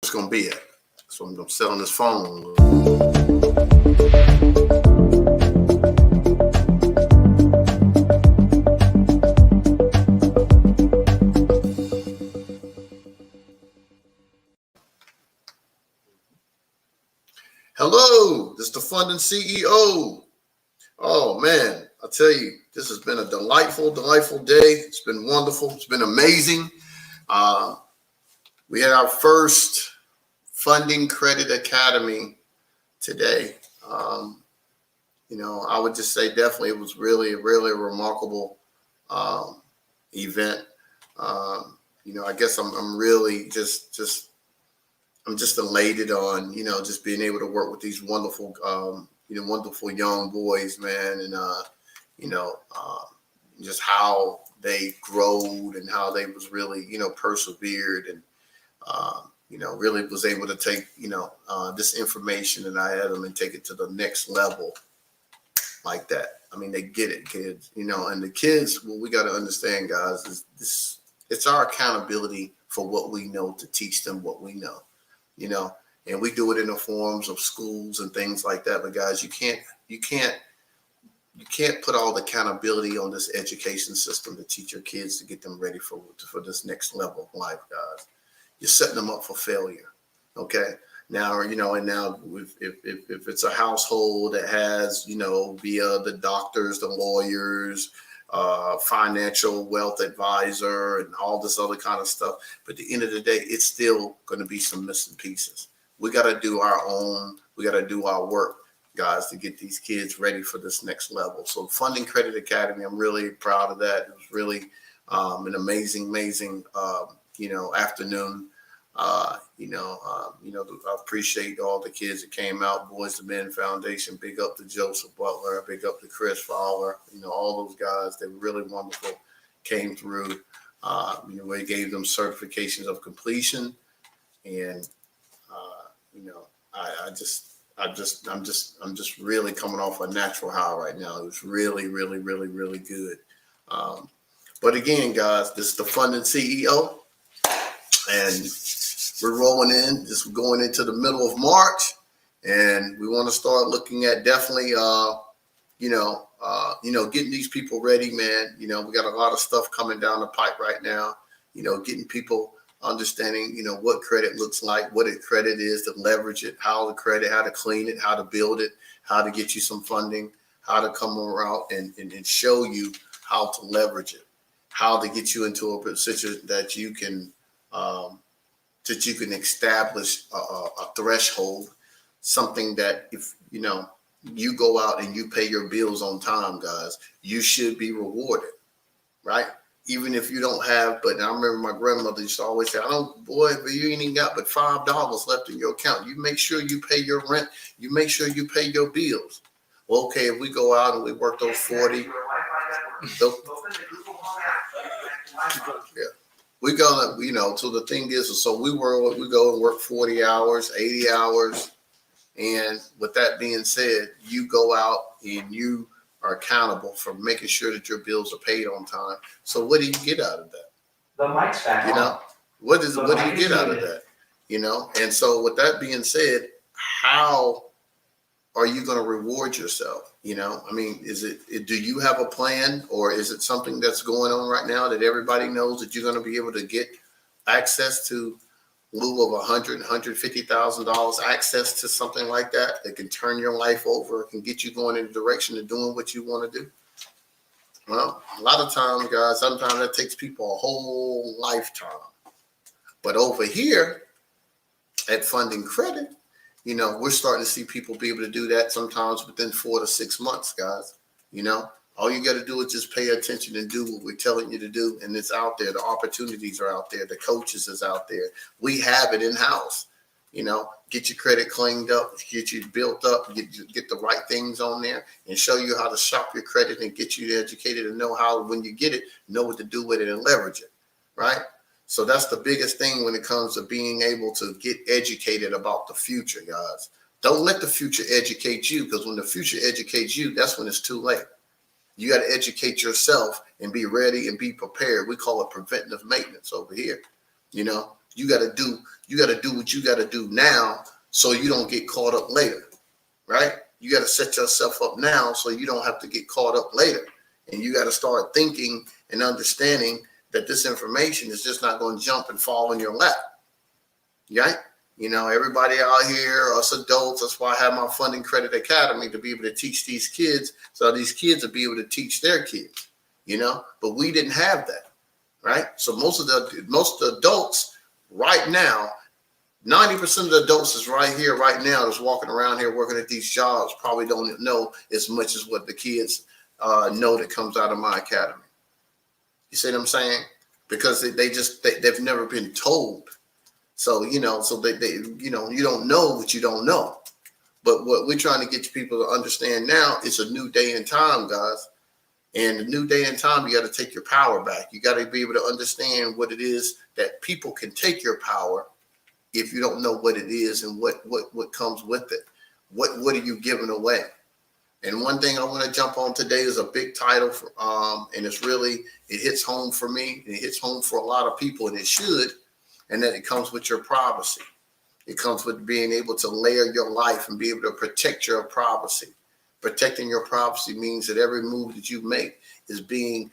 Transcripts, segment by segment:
it's going to be at. So I'm selling this phone. Hello, this is the Funding CEO. Oh man, I tell you, this has been a delightful day. It's been wonderful. It's been amazing. We had our first Funding Credit Academy today. I would just say definitely it was really a remarkable event. I guess I'm really just I'm just elated on, just being able to work with these wonderful, wonderful young boys, man. And, just how they growed and how they was really, persevered and, really was able to take, this information that I had them and take it to the next level like that. I mean, they get it, kids, and the kids, what we got to understand, guys, is this, it's our accountability for what we know to teach them what we know. And we do it in the forms of schools and things like that. But guys, you can't put all the accountability on this education system to teach your kids to get them ready for this next level of life, guys. You're setting them up for failure. Okay. Now, and now if it's a household that has, via the doctors, the lawyers, financial wealth advisor and all this other kind of stuff. But at the end of the day, it's still going to be some missing pieces. We got to do we got to do our work, guys, to get these kids ready for this next level. So Funding Credit Academy, I'm really proud of that. It was really an amazing, afternoon. I appreciate all the kids that came out, Boys to Men Foundation, big up to Joseph Butler, big up to Chris Fowler, all those guys, they were really wonderful, came through, we gave them certifications of completion. And, I'm just really coming off a natural high right now. It was really good. But again, guys, this is the Funding CEO. And we're rolling in, just going into the middle of March, and we want to start looking at definitely, getting these people ready, man. We got a lot of stuff coming down the pipe right now, getting people understanding, what credit looks like, what credit is, to leverage it, how to clean it, how to build it, how to get you some funding, how to come around and show you how to leverage it, how to get you into a position that you can establish a threshold, something that if, you go out and you pay your bills on time, guys, you should be rewarded, right? Even if you don't have, but I remember my grandmother used to always say, but you ain't even got but $5 left in your account. You make sure you pay your rent. You make sure you pay your bills. Well, okay, if we go out and we work those 40, we gonna, so the thing is, so we go and work 40 hours, 80 hours. And with that being said, you go out and you are accountable for making sure that your bills are paid on time. So what do you get out of that? The mic's back on. What do you get out of that? And so with that being said, how are you going to reward yourself? I mean, do you have a plan, or is it something that's going on right now that everybody knows that you're going to be able to get access to in lieu of $150,000 access to something like that can turn your life over, can get you going in the direction of doing what you want to do? Well, a lot of times, guys, sometimes that takes people a whole lifetime. But over here at Funding Credit, we're starting to see people be able to do that sometimes within 4 to 6 months, guys. All you got to do is just pay attention and do what we're telling you to do. And it's out there. The opportunities are out there. The coaches is out there. We have it in-house. Get your credit cleaned up, get you built up, get the right things on there, and show you how to shop your credit and get you educated and know how, when you get it, know what to do with it and leverage it, right? So that's the biggest thing when it comes to being able to get educated about the future, guys. Don't let the future educate you, because when the future educates you, that's when it's too late. You got to educate yourself and be ready and be prepared. We call it preventative maintenance over here. You got to do what you got to do now so you don't get caught up later, right? You got to set yourself up now so you don't have to get caught up later. And you got to start thinking and understanding that this information is just not going to jump and fall in your lap, right? You know, everybody out here, us adults, that's why I have my Funding Credit Academy, to be able to teach these kids so these kids will be able to teach their kids, you know, but we didn't have that, right? So most of the adults right now, 90% of the adults is right here, right now, that's walking around here working at these jobs, probably don't know as much as what the kids know that comes out of my academy. You see what I'm saying? Because they've never been told. So, you know, you don't know what you don't know. But what we're trying to get people to understand now is a new day and time, guys. And a new day and time, you got to take your power back. You got to be able to understand what it is that people can take your power if you don't know what it is and what comes with it. What are you giving away? And one thing I want to jump on today is a big title, and it hits home for me, and it hits home for a lot of people, and it should. And that it comes with your privacy. It comes with being able to layer your life and be able to protect your privacy. Protecting your privacy means that every move that you make is being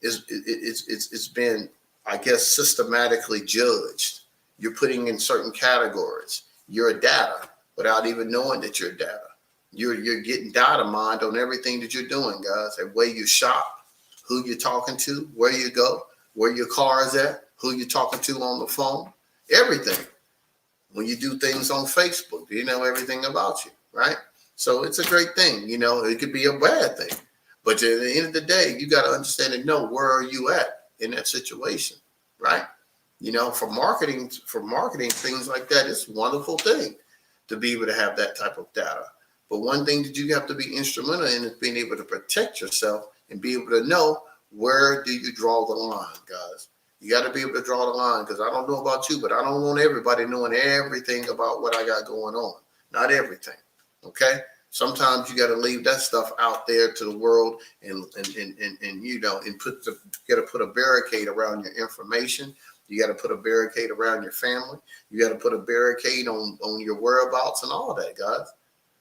it's been, I guess, systematically judged. You're putting in certain categories. You're data without even knowing that you're data. You're getting data mined on everything that you're doing, guys. The way you shop, who you're talking to, where you go, where your car is at, who you're talking to on the phone, everything. When you do things on Facebook, you know everything about you, right? So it's a great thing. You know, it could be a bad thing. But at the end of the day, you got to understand and know where are you at in that situation, right? You know, for marketing, things like that, it's a wonderful thing to be able to have that type of data. But one thing that you have to be instrumental in is being able to protect yourself and be able to know where do you draw the line, guys. You got to be able to draw the line, because I don't know about you, but I don't want everybody knowing everything about what I got going on. Not everything, okay? Sometimes you got to leave that stuff out there to the world, and you know, and you got to put a barricade around your information. You got to put a barricade around your family. You got to put a barricade on your whereabouts and all that, guys,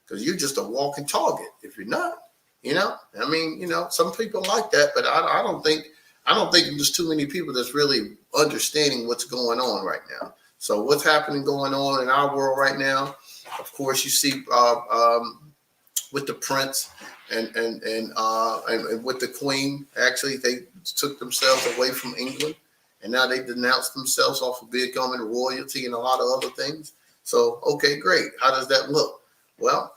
because you're just a walking target if you're not. You know, I mean, you know, some people like that, but I don't think there's too many people that's really understanding what's going on right now. So what's happening going on in our world right now? Of course, you see with the prince and with the queen. Actually, they took themselves away from England, and now they denounced themselves off of becoming royalty and a lot of other things. So, okay, great. How does that look? Well,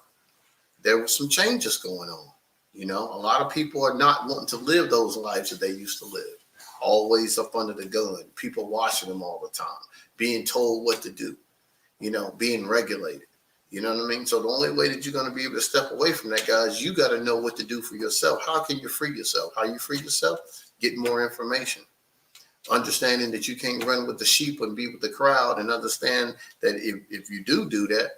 there were some changes going on. You know, a lot of people are not wanting to live those lives that they used to live. Always up under the gun, people watching them all the time, being told what to do, you know, being regulated. You know what I mean? So the only way that you're going to be able to step away from that, guys, you got to know what to do for yourself. How can you free yourself? How you free yourself? Get more information. Understanding that you can't run with the sheep and be with the crowd, and understand that if you do that,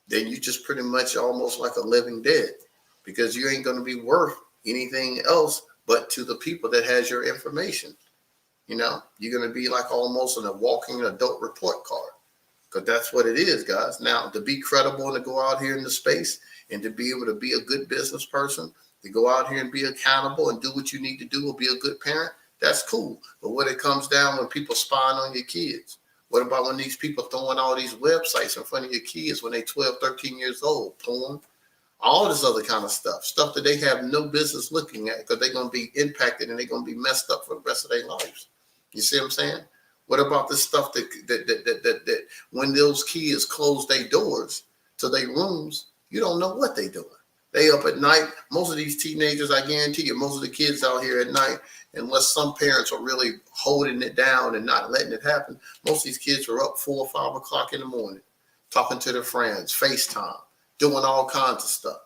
then you just pretty much almost like a living dead. Because you ain't going to be worth anything else but to the people that has your information. You know, you're going to be like almost a walking adult report card, because that's what it is, guys. Now, to be credible and to go out here in the space and to be able to be a good business person, to go out here and be accountable and do what you need to do or be a good parent, that's cool. But when it comes down, when people spying on your kids, what about when these people throwing all these websites in front of your kids when they're 12, 13 years old, porn? All this other kind of stuff that they have no business looking at, because they're going to be impacted and they're going to be messed up for the rest of their lives. You see what I'm saying? What about this stuff that when those kids close their doors to their rooms, you don't know what they're doing. They up at night. Most of these teenagers, I guarantee you, most of the kids out here at night, unless some parents are really holding it down and not letting it happen, most of these kids are up 4 or 5 o'clock in the morning, talking to their friends, FaceTime, doing all kinds of stuff,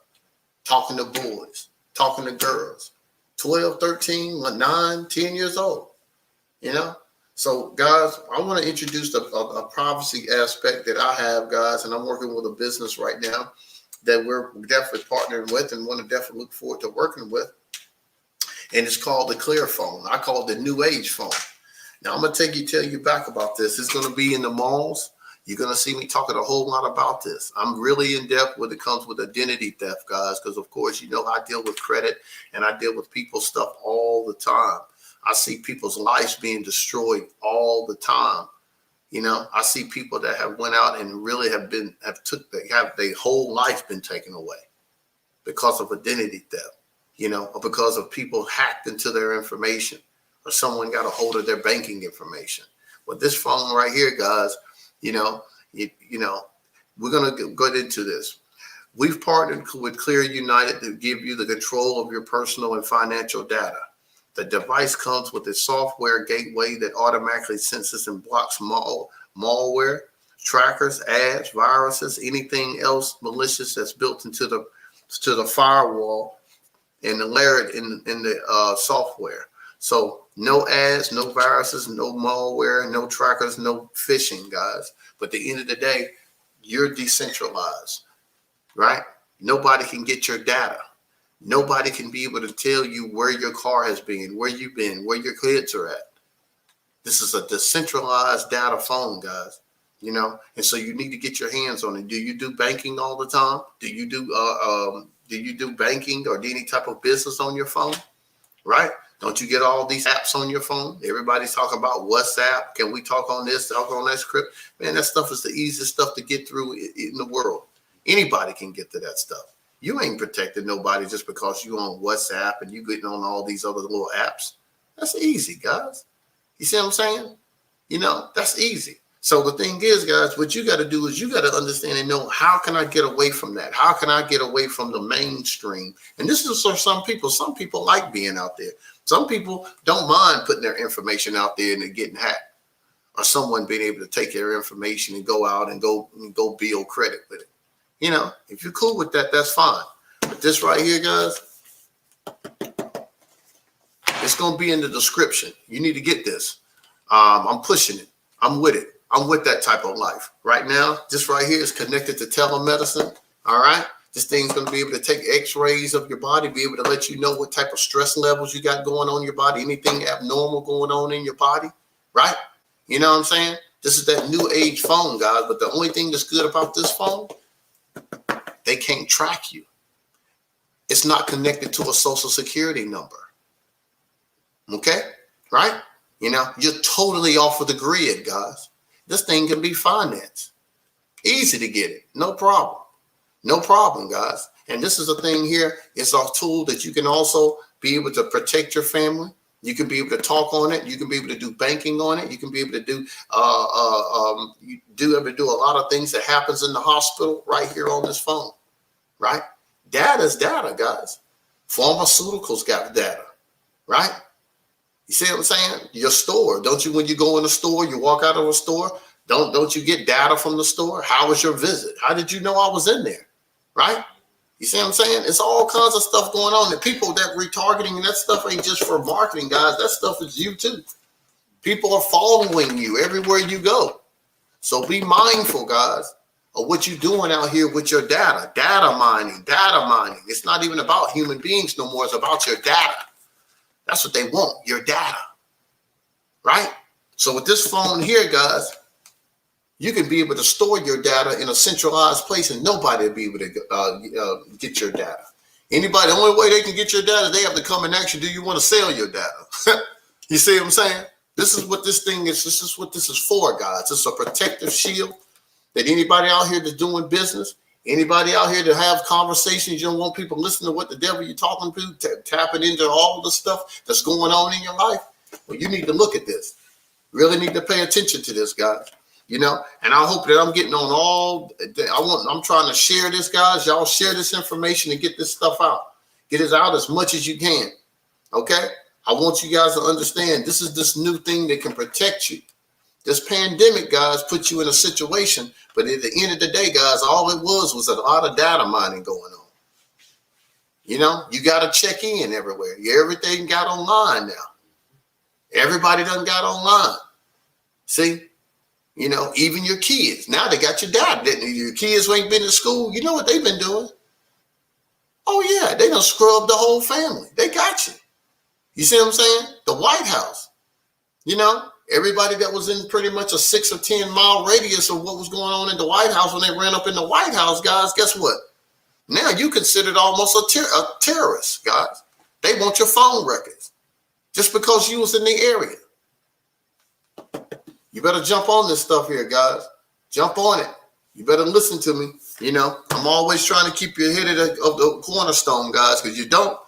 talking to boys, talking to girls, 12, 13, 9, 10 years old, you know? So, guys, I want to introduce a privacy aspect that I have, guys, and I'm working with a business right now that we're definitely partnering with and want to definitely look forward to working with. And it's called the Clear Phone. I call it the New Age phone. Now I'm going to tell you back about this. It's going to be in the malls. You're going to see me talking a whole lot about this. I'm really in depth when it comes with identity theft, guys, because of course, you know, I deal with credit and I deal with people's stuff all the time. I see people's lives being destroyed all the time. You know, I see people that have went out and really have their whole life been taken away because of identity theft, you know, or because of people hacked into their information or someone got a hold of their banking information. But this phone right here, guys, you know, we're going to go into this. We've partnered with Clear United to give you the control of your personal and financial data. The device comes with a software gateway that automatically senses and blocks malware, trackers, ads, viruses, anything else malicious that's built into the firewall and layered in the software. So no ads, no viruses, no malware, no trackers, no phishing, guys. But at the end of the day, you're decentralized, right? Nobody can get your data. Nobody can be able to tell you where your car has been, where you've been, where your kids are at. This is a decentralized data phone, guys. You know, and so you need to get your hands on it. Do you do banking all the time? Do you do banking or any type of business on your phone? Right? Don't you get all these apps on your phone? Everybody's talking about WhatsApp. Can we talk on this, talk on that script? Man, that stuff is the easiest stuff to get through in the world. Anybody can get to that stuff. You ain't protecting nobody just because you on WhatsApp and you getting on all these other little apps. That's easy, guys. You see what I'm saying? You know, that's easy. So the thing is, guys, what you got to do is you got to understand and know, how can I get away from that? How can I get away from the mainstream? And this is for some people. Some people like being out there. Some people don't mind putting their information out there and it getting hacked, or someone being able to take their information and go out and go build credit with it. You know, if you're cool with that, that's fine. But this right here, guys, it's going to be in the description. You need to get this. I'm pushing it. I'm with it. I'm with that type of life. Right now, this right here is connected to telemedicine. All right. This thing's going to be able to take x-rays of your body, be able to let you know what type of stress levels you got going on in your body, anything abnormal going on in your body. Right. You know what I'm saying? This is that new age phone, guys. But the only thing that's good about this phone, they can't track you. It's not connected to a social security number. Okay. Right. You know, you're totally off of the grid, guys. This thing can be financed. Easy to get it. No problem. No problem, guys. And this is a thing here. It's a tool that you can also be able to protect your family. You can be able to talk on it. You can be able to do banking on it. You can be able to do do a lot of things that happens in the hospital right here on this phone. Right? Data is data, guys. Pharmaceuticals got data. Right? You see what I'm saying? Your store. Don't you, when you go in a store, you walk out of a store, don't you get data from the store? How was your visit? How did you know I was in there? Right? You see what I'm saying? It's all kinds of stuff going on. The people that retargeting, that stuff ain't just for marketing, guys. That stuff is you too. People are following you everywhere you go. So be mindful, guys, of what you're doing out here with your data. Data mining. It's not even about human beings no more. It's about your data. That's what they want, your data, right? So with this phone here, guys, you can be able to store your data in a centralized place and nobody will be able to get your data. Anybody, the only way they can get your data, they have to come and ask you, do you want to sell your data? You see what I'm saying? This is what this thing is. This is what this is for, guys. It's a protective shield that anybody out here that's doing business, anybody out here to have conversations, you don't want people listening to what the devil you're talking to, tapping into all the stuff that's going on in your life. Well, you need to look at this. Really need to pay attention to this, guys. You know, and I hope that I'm getting on all. I'm trying to share this, guys. Y'all share this information and get this stuff out. Get it out as much as you can. Okay. I want you guys to understand this is this new thing that can protect you. This pandemic, guys, put you in a situation, but at the end of the day, guys, all it was a lot of data mining going on. You know, you got to check in everywhere. Everything got online now. Everybody done got online. See, you know, even your kids, now they got your data. Your kids who ain't been to school, you know what they've been doing? Oh, yeah, they done scrubbed the whole family. They got you. You see what I'm saying? The White House, you know, Everybody that was in pretty much a 6 or 10 mile radius of what was going on in the White House when they ran up in the White House, guys, guess what? Now you considered almost a terrorist, guys. They want your phone records just because you was in the area. You better jump on this stuff here, guys. Jump on it. You better listen to me. You know, I'm always trying to keep your head of the cornerstone, guys, because you don't,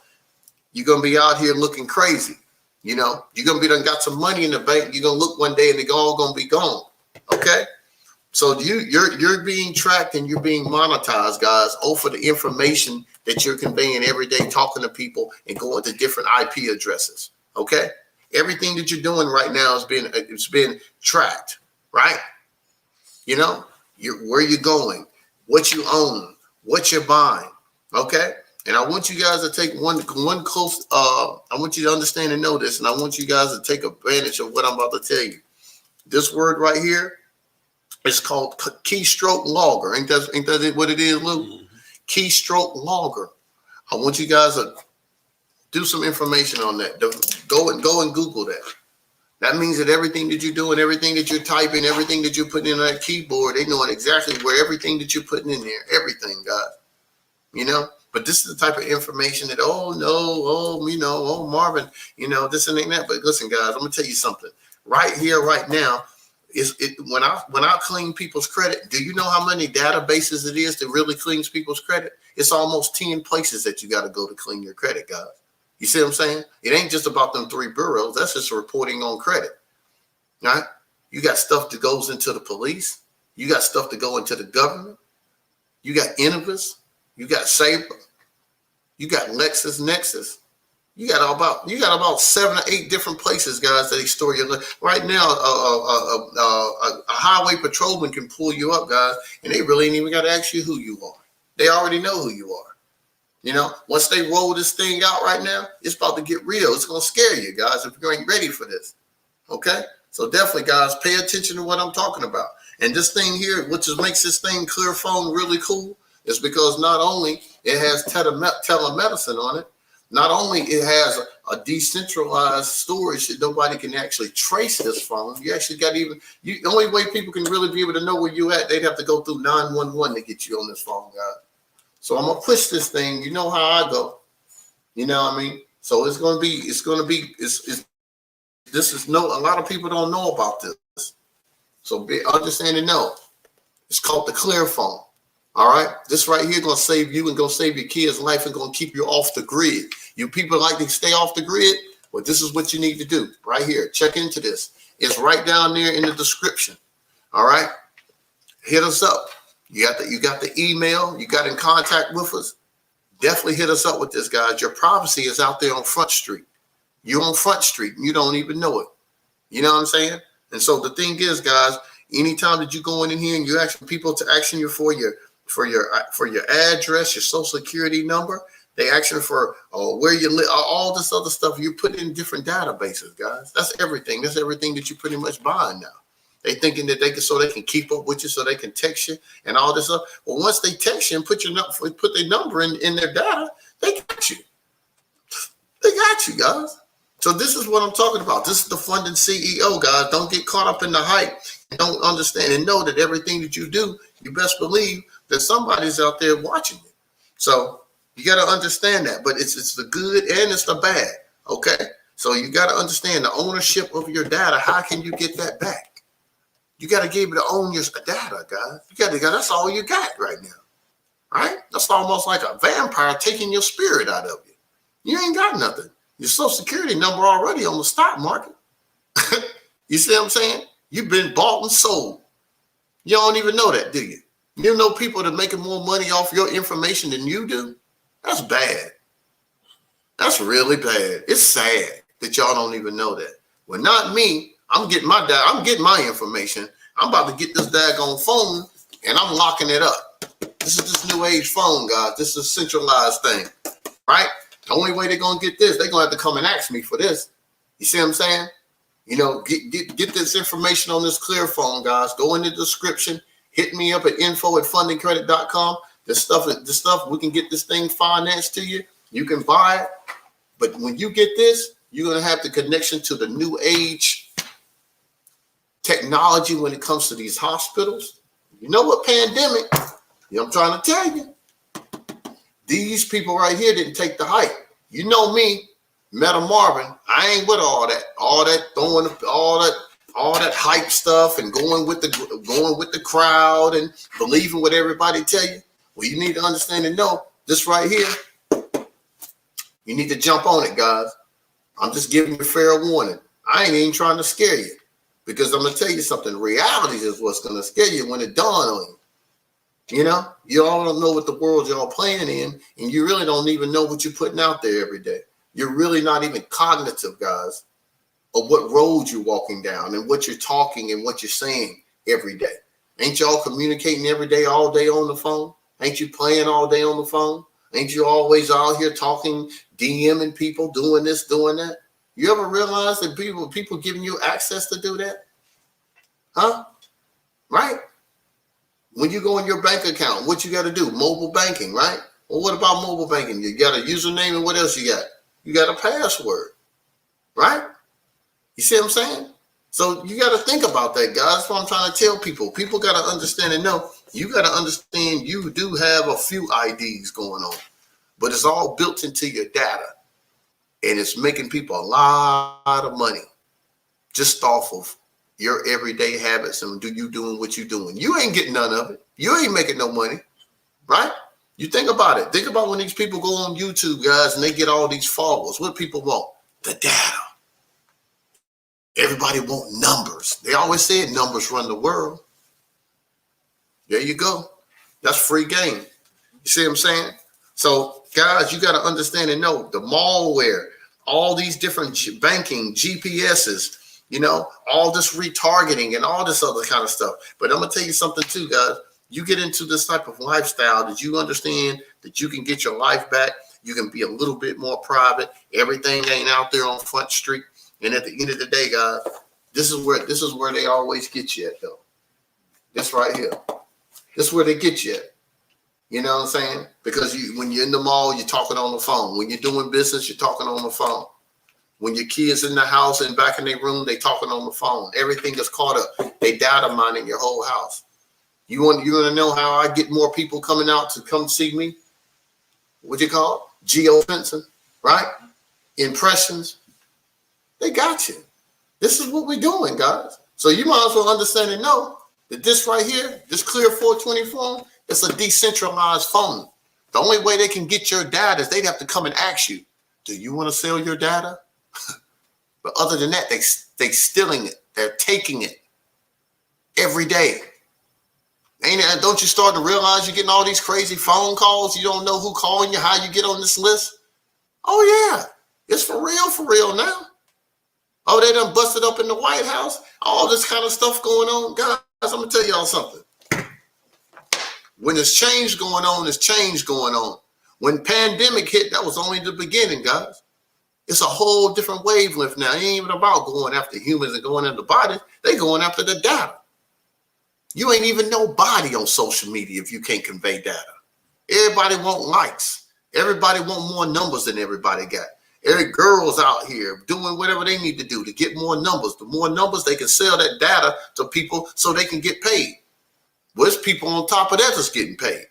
you're going to be out here looking crazy. You know, you're going to be done got some money in the bank. You're going to look one day and they're all going to be gone. Okay? So you're being tracked and you're being monetized, guys, for the information that you're conveying every day, talking to people and going to different IP addresses. Okay? Everything that you're doing right now it's been tracked, right? You know, where you're going, what you own, what you're buying. Okay? And I want you guys to take one close, I want you to understand and know this, and I want you guys to take advantage of what I'm about to tell you. This word right here is called keystroke logger. Ain't that what it is, Lou? Mm-hmm. Keystroke logger. I want you guys to do some information on that. Go and Google that. That means that everything that you're doing, everything that you're typing, everything that you're putting in that keyboard, they know exactly where everything that you're putting in there, everything, guys. You know? But this is the type of information that, Marvin, you know, this and that. But listen, guys, I'm gonna tell you something. Right here, right now, when I clean people's credit, do you know how many databases it is that really cleans people's credit? It's almost 10 places that you got to go to clean your credit, guys. You see what I'm saying? It ain't just about them 3 bureaus. That's just reporting on credit. Right? You got stuff that goes into the police. You got stuff to go into the government. You got Innovis. You got Sabre. You got LexisNexis. You got about 7 or 8 different places, guys, that they store your. Right now, a highway patrolman can pull you up, guys, and they really ain't even got to ask you who you are. They already know who you are. You know, once they roll this thing out right now, it's about to get real. It's going to scare you, guys, if you ain't ready for this. Okay? So definitely, guys, pay attention to what I'm talking about. And this thing here, what just makes this thing ClearPhone really cool, is because not only it has telemedicine on it, not only it has a decentralized storage that nobody can actually trace this phone. You actually got the only way people can really be able to know where you at, they'd have to go through 911 to get you on this phone, guys. So I'm gonna push this thing. You know how I go. You know what I mean? So a lot of people don't know about this. So understand and know. It's called the ClearPhone. All right, this right here gonna save you and gonna save your kids' life and gonna keep you off the grid. You people like to stay off the grid. Well, this is what you need to do right here. Check into this. It's right down there in the description. All right, hit us up. You got the email. You got in contact with us. Definitely hit us up with this, guys. Your privacy is out there on Front Street. You're on Front Street and you don't even know it. You know what I'm saying? And so the thing is, guys, anytime that you go in here and you ask people to action you for your address, your social security number, they action for where you live, all this other stuff you put in different databases, guys. That's everything. That's everything that you pretty much buying now. They thinking that they can keep up with you, so they can text you and all this stuff. Well, once they text you and put their number in their data, they got you. They got you, guys. So this is what I'm talking about. This is the funding CEO, guys. Don't get caught up in the hype. Don't understand and know that everything that you do, you best believe that somebody's out there watching you. So you got to understand that. But it's the good and it's the bad. Okay. So you got to understand the ownership of your data. How can you get that back? You got to be able to own your data, guys. That's all you got right now. Right? That's almost like a vampire taking your spirit out of you. You ain't got nothing. Your social security number already on the stock market. You see what I'm saying? You've been bought and sold. You don't even know that, do you? You know people that are making more money off your information than you do? That's bad. That's really bad. It's sad that y'all don't even know that. Well, not me. I'm getting my information. I'm about to get this daggone phone and I'm locking it up. This is this new age phone, guys. This is a centralized thing, right? The only way they're going to get this, they're going to have to come and ask me for this. You see what I'm saying? You know, get this information on this ClearPhone, guys. Go in the description. Hit me up at info@fundingcredit.com. This stuff, we can get this thing financed to you. You can buy it. But when you get this, you're going to have the connection to the new age technology when it comes to these hospitals. You know what pandemic? I'm trying to tell you. These people right here didn't take the hype. You know me, Meta Marvin. I ain't with all that throwing all that hype stuff and going with the crowd and believing what everybody tell you. Well, you need to understand and know this right here. You need to jump on it, guys. I'm just giving you a fair warning. I ain't even trying to scare you, because I'm gonna tell you something. Reality is what's gonna scare you when it dawns on you. You know, you all don't know what the world y'all playing in, and you really don't even know what you're putting out there every day. You're really not even cognitive, guys, of what road you're walking down and what you're talking and what you're saying every day. Ain't y'all communicating every day, all day on the phone? Ain't you playing all day on the phone? Ain't you always out here talking, DMing people, doing this, doing that? You ever realize that people giving you access to do that? Huh? Right? When you go in your bank account, what you got to do? Mobile banking, right? Well, what about mobile banking? You got a username, and what else you got? You got a password, right? You see what I'm saying? So you got to think about that, guys. That's what I'm trying to tell people. People got to understand and know. You got to understand you do have a few IDs going on, but it's all built into your data, and it's making people a lot of money just off of your everyday habits and you doing what you're doing. You ain't getting none of it. You ain't making no money, right? You think about it. Think about when these people go on YouTube, guys, and they get all these followers. What people want? The data. Everybody want numbers. They always said numbers run the world. There you go. That's free game. You see what I'm saying? So, guys, you got to understand and know the malware, all these different banking, GPSs, you know, all this retargeting and all this other kind of stuff. But I'm going to tell you something too, guys. You get into this type of lifestyle that you understand that you can get your life back. You can be a little bit more private. Everything ain't out there on Front Street. And at the end of the day, guys, this is where they always get you at, though. This right here. This is where they get you at. You know what I'm saying? Because when you're in the mall, you're talking on the phone. When you're doing business, you're talking on the phone. When your kids in the house and back in their room, they talking on the phone. Everything is caught up. They data mining your whole house. You want to know how I get more people coming out to come see me? What you call it? Geofencing, right? Impressions. They got you. This is what we're doing, guys. So you might as well understand and know that this right here, this Clear 420 phone, it's a decentralized phone. The only way they can get your data is they'd have to come and ask you, do you want to sell your data? But other than that, they stealing it. They're taking it every day. Don't you start to realize you're getting all these crazy phone calls? You don't know who calling you, how you get on this list? Oh, yeah. It's for real now. Oh, they done busted up in the White House. All this kind of stuff going on. Guys, I'm going to tell y'all something. When there's change going on, there's change going on. When pandemic hit, that was only the beginning, guys. It's a whole different wavelength now. It ain't even about going after humans and going after bodies. They going after the data. You ain't even nobody on social media if you can't convey data. Everybody want likes. Everybody want more numbers than everybody got. Every girl's out here doing whatever they need to do to get more numbers. The more numbers, they can sell that data to people so they can get paid. Well, there's people on top of that that's getting paid.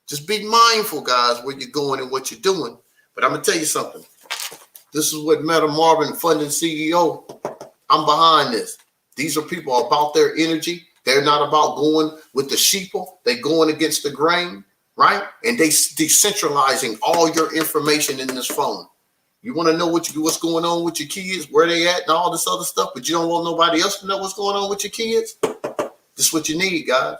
Just be mindful, guys, where you're going and what you're doing. But I'm going to tell you something. This is what Meta Marvin, funding CEO, I'm behind this. These are people about their energy. They're not about going with the sheeple. They're going against the grain, right? And they decentralizing all your information in this phone. You want to know what's going on with your kids, where they at, and all this other stuff, but you don't want nobody else to know what's going on with your kids? This is what you need, guys.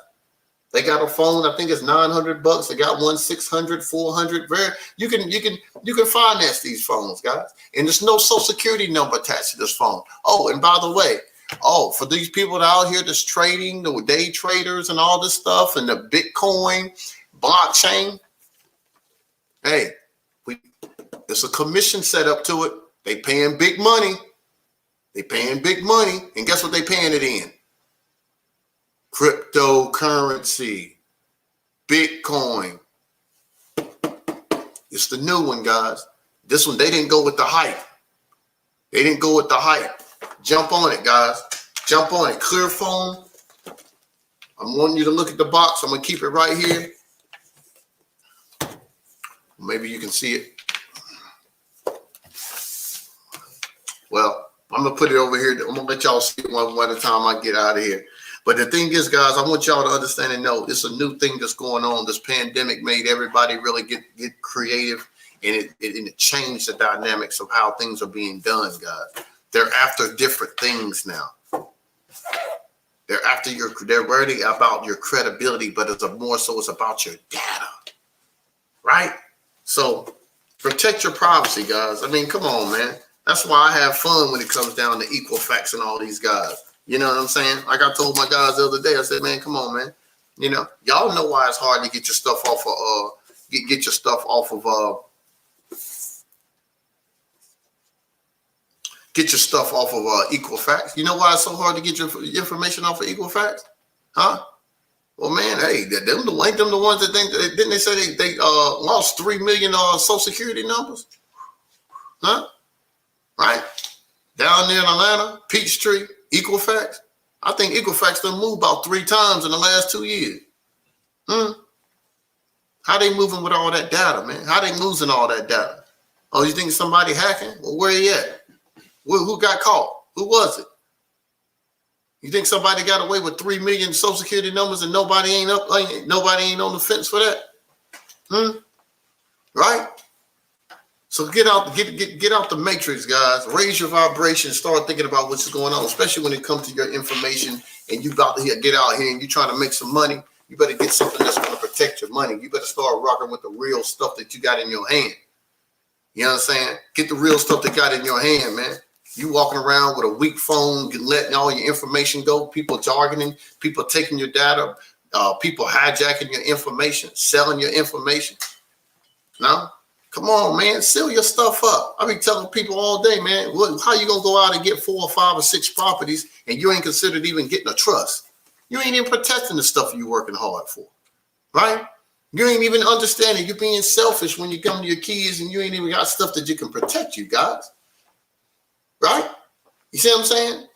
They got a phone. I think it's $900. They got one 600, 400. You can finance these phones, guys. And there's no social security number attached to this phone. Oh, and by the way, for these people out here that's trading, the day traders and all this stuff, and the Bitcoin, blockchain, hey, there's a commission set up to it. They paying big money. And guess what they paying it in? Cryptocurrency, Bitcoin. It's the new one, guys. This one, they didn't go with the hype. Jump on it, guys. Jump on it. Clear phone. I'm wanting you to look at the box. I'm going to keep it right here. Maybe you can see it. Well, I'm going to put it over here. I'm going to let y'all see it one at a time I get out of here. But the thing is, guys, I want y'all to understand and know it's a new thing that's going on. This pandemic made everybody really get creative, and it changed the dynamics of how things are being done, guys. They're after different things now. They're worried about your credibility, but it's more so it's about your data, right? So protect your privacy, guys. I mean, come on, man. That's why I have fun when it comes down to Equifax and all these guys. You know what I'm saying? Like I told my guys the other day, I said, man, come on, man. You know, y'all know why it's hard to get your stuff off of get your stuff off of Equifax. You know why it's so hard to get your information off of Equifax? Huh? Well, man, hey, ain't them the ones that think, didn't they say they lost 3 million Social Security numbers? Huh? Right? Down there in Atlanta, Peachtree, Equifax. I think Equifax done moved about 3 times in the last 2 years. How they moving with all that data, man? How they losing all that data? Oh, you think somebody hacking? Well, where you at? Who got caught? Who was it? You think somebody got away with 3 million Social Security numbers and nobody ain't on the fence for that? Right? So get out the matrix, guys. Raise your vibration. Start thinking about what's going on, especially when it comes to your information and you about to get out here and you're trying to make some money. You better get something that's going to protect your money. You better start rocking with the real stuff that you got in your hand. You know what I'm saying? Get the real stuff that got in your hand, man. You walking around with a weak phone, letting all your information go, people jargoning, people taking your data, people hijacking your information, selling your information. No? Come on, man. Seal your stuff up. I be telling people all day, man, how you going to go out and get 4 or 5 or 6 properties and you ain't considered even getting a trust? You ain't even protecting the stuff you working hard for, right? You ain't even understanding you're being selfish when you come to your kids and you ain't even got stuff that you can protect you guys. Right? You see what I'm saying?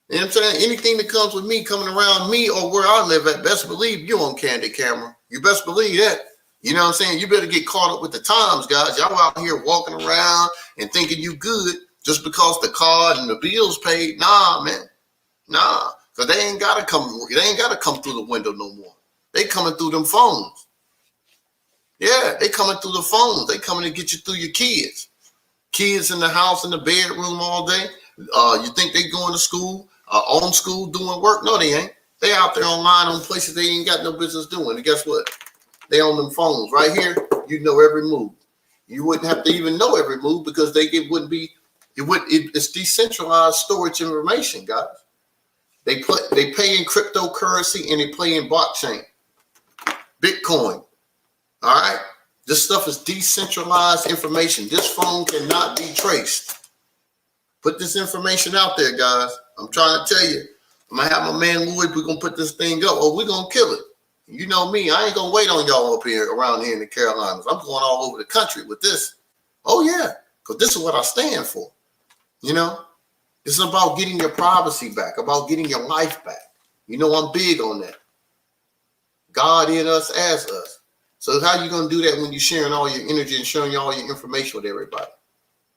You know what I'm saying? Anything that comes with me, coming around me or where I live at, best believe you on candid camera. You best believe that. You know what I'm saying? You better get caught up with the times, guys. Y'all out here walking around and thinking you good just because the card and the bills paid. Nah, man. Nah. Because they ain't gotta come through the window no more. They coming through them phones. Yeah, they coming through the phones. They coming to get you through your kids. Kids in the house, in the bedroom all day. You think they going to school, on school, doing work? No, they ain't. They out there online on places they ain't got no business doing. And guess what? They on them phones right here. You know every move. You wouldn't have to even know every move because it's decentralized storage information, guys. They pay in cryptocurrency and they play in blockchain, Bitcoin. All right. This stuff is decentralized information. This phone cannot be traced. Put this information out there, guys. I'm trying to tell you. I'm going to have my man Lloyd. We're going to put this thing up. Oh, we're going to kill it. You know me. I ain't going to wait on y'all up here around here in the Carolinas. I'm going all over the country with this. Oh, yeah. Because this is what I stand for. You know? It's about getting your privacy back, about getting your life back. You know, I'm big on that. God in us as us. So how you going to do that when you're sharing all your energy and sharing all your information with everybody?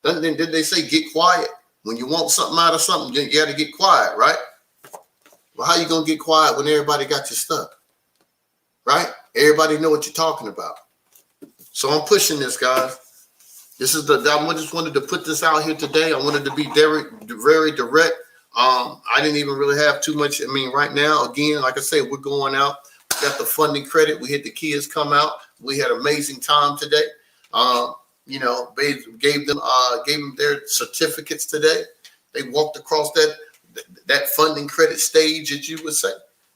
Did they say get quiet? When you want something out of something, you got to get quiet, right? Well, how you going to get quiet when everybody got your stuff? Right? Everybody know what you're talking about. So I'm pushing this, guys. I just wanted to put this out here today. I wanted to be very direct. I didn't even really have too much. I mean, right now, again, like I said, we're going out. We got the funding credit. We had the kids come out. We had amazing time today. You know, gave them their certificates today. They walked across that funding credit stage, as you would say.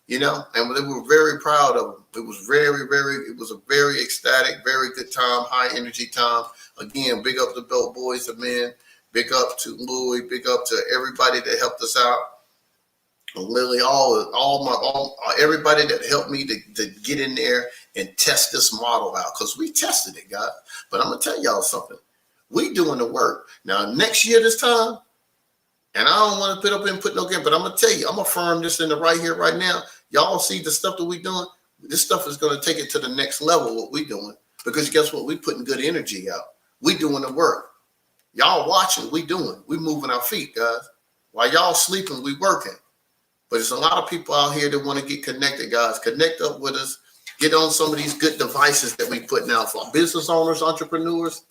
You know, and they were very proud of them. It was it was a very ecstatic, very good time, high energy time. Again, big up the Belt Boys and Men. Big up to Louis. Big up to everybody that helped us out. Literally everybody that helped me to get in there and test this model out, because we tested it, guys. But I'm gonna tell y'all something. We doing the work. Now, next year this time, And I don't want to put up and put no game, but I'm going to tell you, I'm going to affirm this in the right here, right now. Y'all see the stuff that we doing? This stuff is going to take it to the next level, what we doing. Because guess what? We putting good energy out. We doing the work. Y'all watching, we doing. We moving our feet, guys. While y'all sleeping, we working. But there's a lot of people out here that want to get connected, guys. Connect up with us. Get on some of these good devices that we putting out for business owners, entrepreneurs.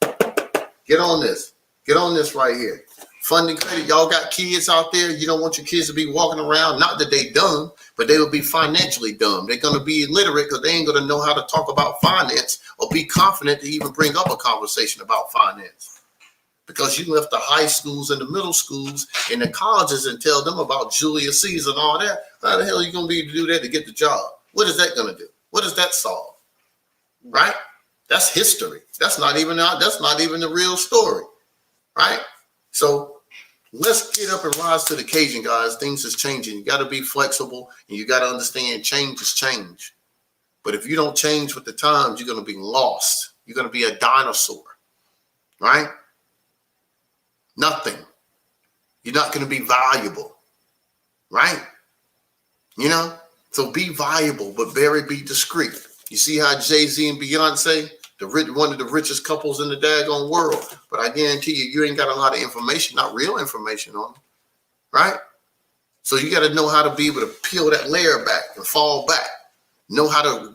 Get on this. Get on this right here. Funding credit. Y'all got kids out there. You don't want your kids to be walking around. Not that they dumb, but they will be financially dumb. They're going to be illiterate because they ain't going to know how to talk about finance or be confident to even bring up a conversation about finance. Because you left the high schools and the middle schools and the colleges and tell them about Julius Caesar and all that. How the hell are you going to be able to do that to get the job? What is that going to do? What does that solve? Right? That's history. That's not even the real story. Right? So let's get up and rise to the occasion, guys. Things is changing. You got to be flexible and you got to understand change is change. But if you don't change with the times, you're going to be lost. You're going to be a dinosaur. Right? Nothing. You're not going to be valuable. Right? You know? So be valuable, but be discreet. You see how Jay-Z and Beyonce, one of the richest couples in the daggone world. But I guarantee you ain't got a lot of information, not real information on them. Right? So you got to know how to be able to peel that layer back and fall back. Know how to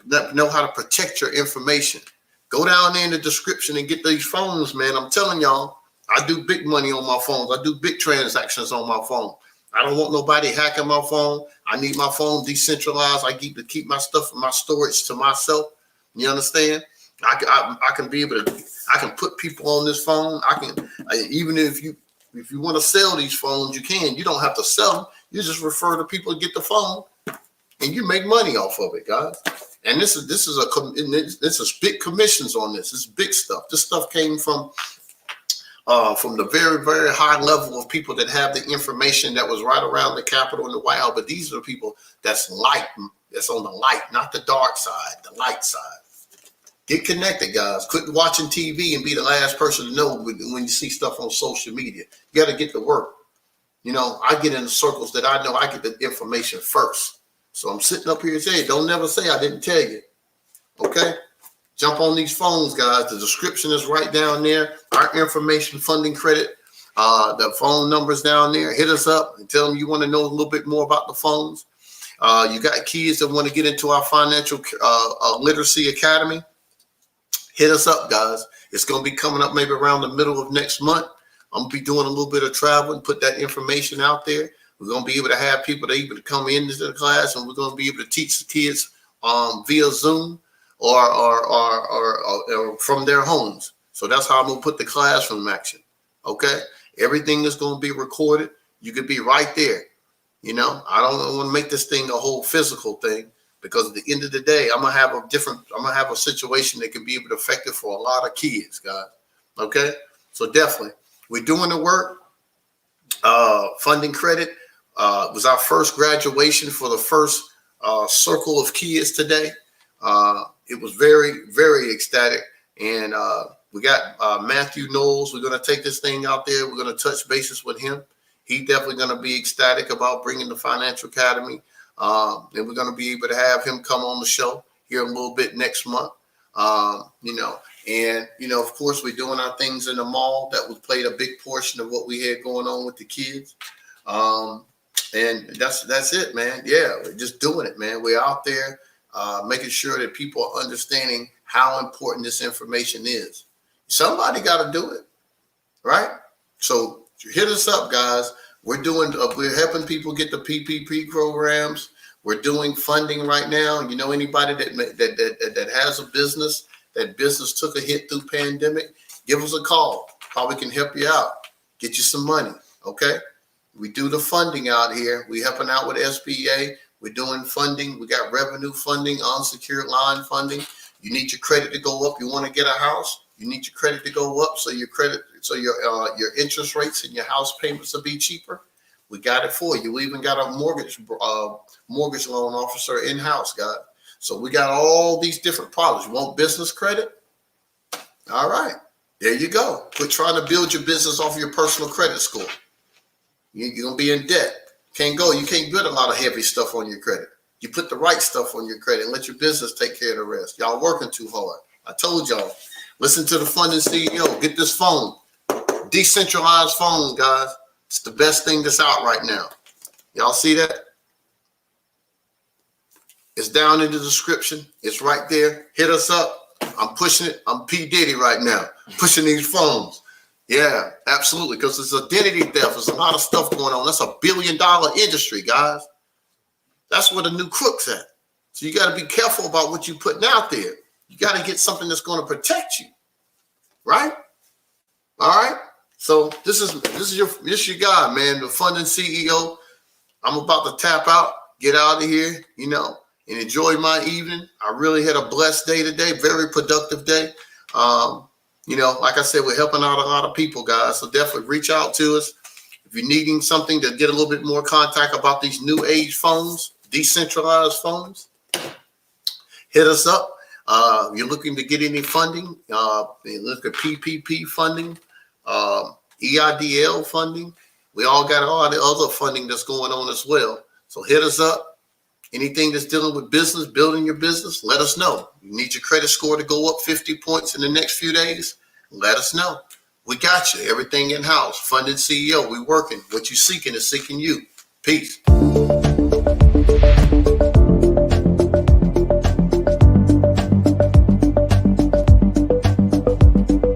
protect your information. Go down there in the description and get these phones, man. I'm telling y'all, I do big money on my phones. I do big transactions on my phone. I don't want nobody hacking my phone. I need my phone decentralized. I keep my stuff in my storage to myself. You understand? I can be able to. I can put people on this phone. Even if you want to sell these phones, you can. You don't have to sell them. You just refer to people to get the phone, and you make money off of it, guys. And this is big commissions on this. It's big stuff. This stuff came from the very, very high level of people that have the information that was right around the Capitol and the White House. But these are the people that's on the light, not the dark side, the light side. Get connected, guys. Quit watching TV and be the last person to know when you see stuff on social media. You got to get to work. You know, I get in the circles that I know I get the information first. So I'm sitting up here and saying, don't never say I didn't tell you. Okay? Jump on these phones, guys. The description is right down there. Our information, funding credit, the phone numbers down there. Hit us up and tell them you want to know a little bit more about the phones. You got kids that want to get into our financial literacy academy. Hit us up, guys. It's going to be coming up maybe around the middle of next month. I'm going to be doing a little bit of traveling, put that information out there. We're going to be able to have people that able to come into the class, and we're going to be able to teach the kids via Zoom or from their homes. So that's how I'm going to put the classroom action. Okay? Everything is going to be recorded. You could be right there. You know, I don't want to make this thing a whole physical thing. Because at the end of the day, I'm gonna have a situation that can be able to affect it for a lot of kids, guys. Okay, so definitely, we're doing the work. Funding credit was our first graduation for the first circle of kids today. It was very, very ecstatic, and we got Matthew Knowles. We're gonna take this thing out there. We're gonna touch bases with him. He's definitely gonna be ecstatic about bringing the Financial Academy. And we're going to be able to have him come on the show here a little bit next month. Of course, we're doing our things in the mall. That was played a big portion of what we had going on with the kids. And that's it, man. Yeah, we're just doing it, man. We're out there making sure that people are understanding how important this information is. Somebody got to do it, right? So hit us up, guys. We're helping people get the PPP programs. We're doing funding right now. You know, anybody that has a business, that business took a hit through pandemic, give us a call. Probably can help you out, get you some money. Okay. We do the funding out here. We helping out with SBA. We're doing funding. We got revenue funding, unsecured line funding. You need your credit to go up. You want to get a house. You need your credit to go up so your interest rates and your house payments will be cheaper. We got it for you. We even got a mortgage loan officer in-house, guys. So we got all these different products. You want business credit? All right. There you go. Quit trying to build your business off of your personal credit score. You're going to be in debt. You can't put a lot of heavy stuff on your credit. You put the right stuff on your credit and let your business take care of the rest. Y'all working too hard. I told y'all, listen to the Funding CEO. Get this phone. Decentralized phone, guys. It's the best thing that's out right now. Y'all see that? It's down in the description. It's right there. Hit us up. I'm pushing it. I'm P. Diddy right now, pushing these phones. Yeah, absolutely. Because it's identity theft. There's a lot of stuff going on. That's $1 billion industry, guys. That's where the new crook's at. So you got to be careful about what you're putting out there. You got to get something that's going to protect you. Right? All right. So this is your guy, man, the Funding CEO. I'm about to tap out, get out of here, and enjoy my evening. I really had a blessed day today, very productive day. Like I said, we're helping out a lot of people, guys. So definitely reach out to us. If you're needing something to get a little bit more contact about these new age phones, decentralized phones, hit us up. You're looking to get any funding, look at PPP funding, EIDL funding. We all got all the other funding that's going on as well. So hit us up. Anything that's dealing with business, building your business, let us know. You need your credit score to go up 50 points in the next few days? Let us know. We got you. Everything in-house. Funding CEO. We working. What you seeking is seeking you. Peace.